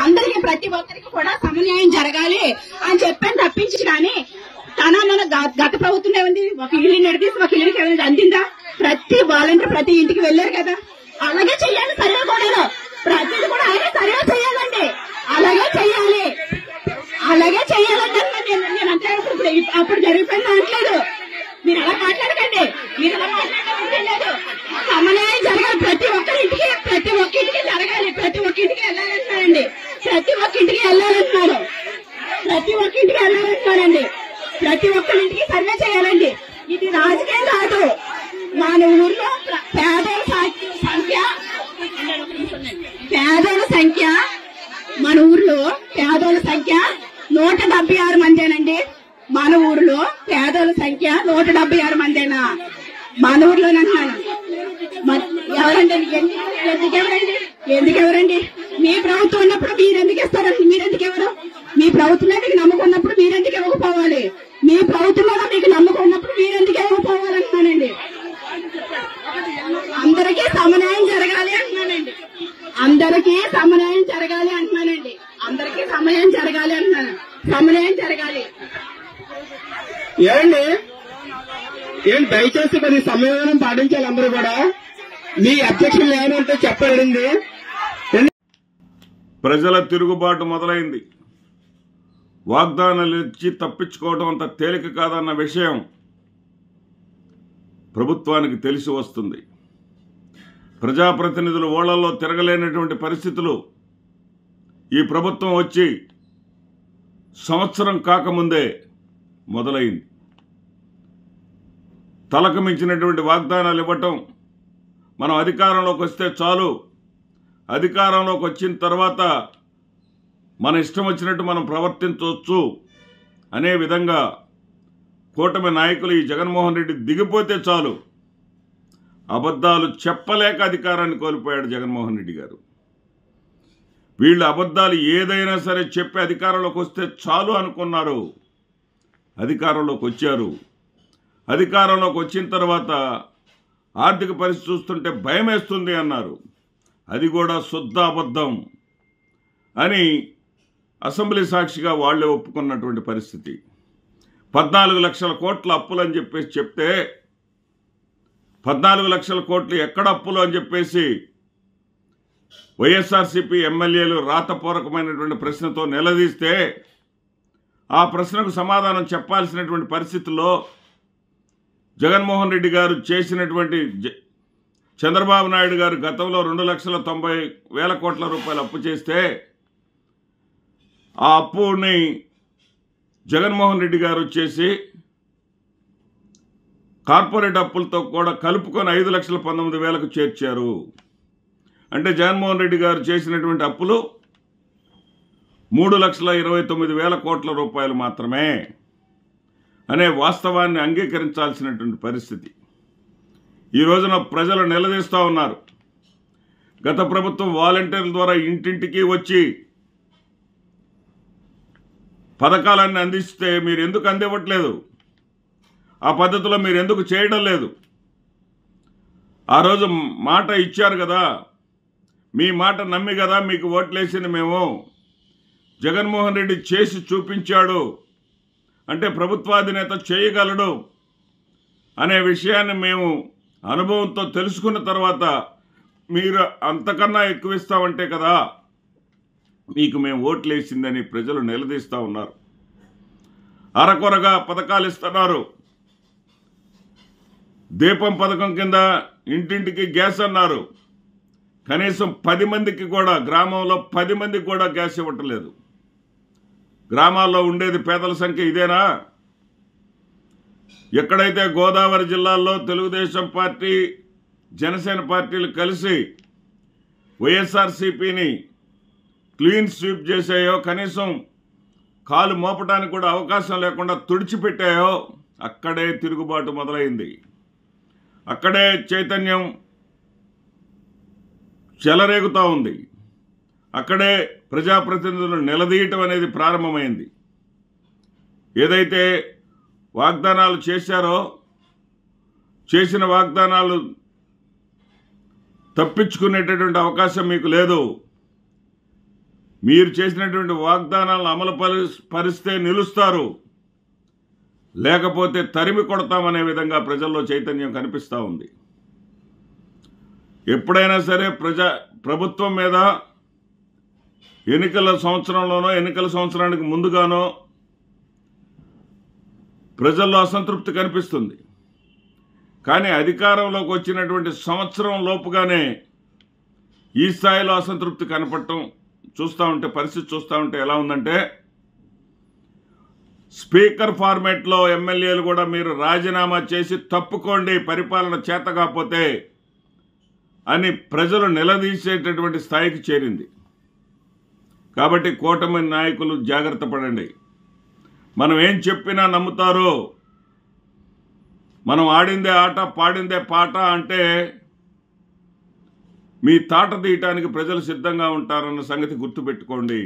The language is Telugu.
అందరికి ప్రతి ఒక్కరికి కూడా సమన్యాయం జరగాలి అని చెప్పని తప్పించి కానీ తన గత ప్రభుత్వం ఏముంది, ఒక ఇల్లు నడిపేసి ఒక ఇల్లుకి ఏమైనా అందిందా? ప్రతి వాలంటీర్ ప్రతి ఇంటికి వెళ్ళారు కదా, అలాగే చెయ్యాలి. సర్వే కూడా ప్రతిది కూడా అలాగే సర్వే చేయాలండి, అలాగే చెయ్యాలి, అలాగే చెయ్యాలంటే నేను అంటే అప్పుడు జరిగిపోయింది అనట్లేదు. మీరు అలా మాట్లాడకండి, మీరు అలా మాట్లాడలేదు. సమన్యాయం జరగాలి, ప్రతి ఒక్క ఇంటికి జరగాలి, ప్రతి ఒక్క ఇంటికి వెళ్ళాలంటున్నారండి, ప్రతి ఒక్క ఇంటికి వెళ్ళాలంటున్నారు, ప్రతి ఒక్కరింటికి సర్వే చేయాలండి. ఇది రాజకీయం కాదు. మన ఊర్లో పేదల సంఖ్య మన ఊర్లో పేదోళ్ళ సంఖ్య 176 మందేనండి. మన ఊర్లో పేదోళ్ళ సంఖ్య 176 మందేనా? మన ఊర్లోనంటున్నాను. ఎందుకెవరండి? మీ ప్రభుత్వం ఉన్నప్పుడు మీరెందుకు ఇస్తారండి? మీరెందుకెవరు? మీ ప్రభుత్వం మీకు నమ్మకం ఉన్నప్పుడు మీరెందుకు ఇవ్వకపోవాలి? మీ ప్రభుత్వంలో మీకు నమ్మకం ఉన్నప్పుడు మీరెందుకు ఇవ్వకపోవాలంటున్నానండి. అందరికీ సమన్యాయం జరగాలి అంటున్నానండి, అందరికీ సమన్యాయం జరగాలి అంటున్నానండి, అందరికీ సమన్యాయం జరగాలి అంటున్నాను. సమన్యాయం జరగాలి ఏంటి దయచేసి మరి సంయమనం పాటించాలి అందరూ కూడా. మీ అధ్యక్షులు ఏమంటే చెప్పండి. ప్రజల తిరుగుబాటు మొదలైంది. వాగ్దానాలు ఇచ్చి తప్పించుకోవడం అంత తేలిక కాదన్న విషయం ప్రభుత్వానికి తెలిసి వస్తుంది. ప్రజాప్రతినిధులు ఓళ్లలో తిరగలేనటువంటి పరిస్థితులు ఈ ప్రభుత్వం వచ్చి సంవత్సరం కాకముందే మొదలైంది. తలకు మించినటువంటి వాగ్దానాలు ఇవ్వటం, మనం అధికారంలోకి వస్తే చాలు, అధికారంలోకి వచ్చిన తర్వాత మన ఇష్టం వచ్చినట్టు మనం ప్రవర్తించవచ్చు అనే విధంగా కూటమి నాయకులు ఈ జగన్మోహన్ రెడ్డి దిగిపోతే చాలు, అబద్ధాలు చెప్పలేక అధికారాన్ని కోల్పోయాడు జగన్మోహన్ రెడ్డి గారు. వీళ్ళు అబద్ధాలు ఏదైనా సరే చెప్పి అధికారంలోకి వస్తే చాలు అనుకున్నారు. అధికారంలోకి వచ్చారు. అధికారంలోకి వచ్చిన తర్వాత ఆర్థిక పరిస్థితి చూస్తుంటే భయం వేస్తుంది అన్నారు. అది కూడా శుద్ధ అబద్ధం అని అసెంబ్లీ సాక్షిగా వాళ్లే ఒప్పుకున్నటువంటి పరిస్థితి. 14 లక్షల కోట్ల అప్పులు అని చెప్పేసి చెప్తే 14 లక్షల కోట్లు ఎక్కడ అప్పులు అని చెప్పేసి వైఎస్ఆర్సీపీ ఎమ్మెల్యేలు రాతపూర్వకమైనటువంటి ప్రశ్నతో నిలదీస్తే ఆ ప్రశ్నకు సమాధానం చెప్పాల్సినటువంటి పరిస్థితుల్లో జగన్మోహన్ రెడ్డి గారు చేసినటువంటి చంద్రబాబు నాయుడు గారు గతంలో 2,90,000 కోట్ల రూపాయలు అప్పు చేస్తే ఆ అప్పుని జగన్మోహన్ రెడ్డి గారు వచ్చేసి కార్పొరేట్ అప్పులతో కూడా కలుపుకొని 5,19,000కు చేర్చారు. అంటే జగన్మోహన్ రెడ్డి గారు చేసినటువంటి అప్పులు 3,29,000 కోట్ల రూపాయలు మాత్రమే అనే వాస్తవాన్ని అంగీకరించాల్సినటువంటి పరిస్థితి. ఈ రోజున ప్రజలు నిలదీస్తూ ఉన్నారు. గత ప్రభుత్వం వాలంటీర్ల ద్వారా ఇంటింటికి వచ్చి పథకాలన్నీ అందిస్తే మీరు ఎందుకు అందివ్వట్లేదు? ఆ పద్ధతిలో మీరు ఎందుకు చేయడం లేదు? ఆ రోజు మాట ఇచ్చారు కదా, మీ మాట నమ్మి కదా మీకు ఓట్లేసింది మేము. జగన్మోహన్ రెడ్డి చేసి చూపించాడు అంటే ప్రభుత్వాధినేత చేయగలడు అనే విషయాన్ని మేము అనుభవంతో తెలుసుకున్న తర్వాత మీరు అంతకన్నా ఎక్కువ ఇస్తామంటే కదా మీకు మేము ఓట్లేసిందని ప్రజలు నిలదీస్తూ ఉన్నారు. అరకొరగా పథకాలు ఇస్తున్నారు. దీపం పథకం కింద ఇంటింటికి గ్యాస్ అన్నారు. కనీసం 10 మందికి కూడా, గ్రామంలో 10 మందికి కూడా గ్యాస్ ఇవ్వట్లేదు. గ్రామాల్లో ఉండేది పేదల సంఖ్య ఇదేనా? ఎక్కడైతే గోదావరి జిల్లాల్లో తెలుగుదేశం పార్టీ, జనసేన పార్టీలు కలిసి వైఎస్ఆర్సీపీని క్లీన్ స్వీప్ చేసాయో, కనీసం కాలు మోపడానికి కూడా అవకాశం లేకుండా తుడిచిపెట్టాయో అక్కడే తిరుగుబాటు మొదలైంది. అక్కడే చైతన్యం చెలరేగుతూ ఉంది. అక్కడే ప్రజాప్రతినిధులను నిలదీయటం అనేది ప్రారంభమైంది. ఏదైతే వాగ్దానాలు చేశారో, చేసిన వాగ్దానాలు తప్పించుకునేటటువంటి అవకాశం మీకు లేదు. మీరు చేసినటువంటి వాగ్దానాలను అమలు పరిస్తే నిలుస్తారు, లేకపోతే తరిమి కొడతామనే విధంగా ప్రజల్లో చైతన్యం కనిపిస్తూ ఉంది. ఎప్పుడైనా సరే ప్రభుత్వం మీద ఎన్నికల సంవత్సరంలోనో ఎన్నికల సంవత్సరానికి ముందుగానో ప్రజల్లో అసంతృప్తి కనిపిస్తుంది. కానీ అధికారంలోకి వచ్చినటువంటి సంవత్సరం లోపుగానే ఈ స్థాయిలో అసంతృప్తి కనపడటం పరిస్థితి చూస్తూ ఉంటే ఎలా ఉందంటే, స్పీకర్ ఫార్మేట్లో ఎమ్మెల్యేలు కూడా మీరు రాజీనామా చేసి తప్పుకోండి పరిపాలన చేత కాకపోతే అని ప్రజలు నిలదీసేటటువంటి స్థాయికి చేరింది. కాబట్టి కూటమి నాయకులు జాగ్రత్త పడండి. మనం ఏం చెప్పినా నమ్ముతారో, మనం ఆడిందే ఆట పాడిందే పాట అంటే మీ తాట తీయటానికి ప్రజలు సిద్ధంగా ఉంటారన్న సంగతి గుర్తుపెట్టుకోండి.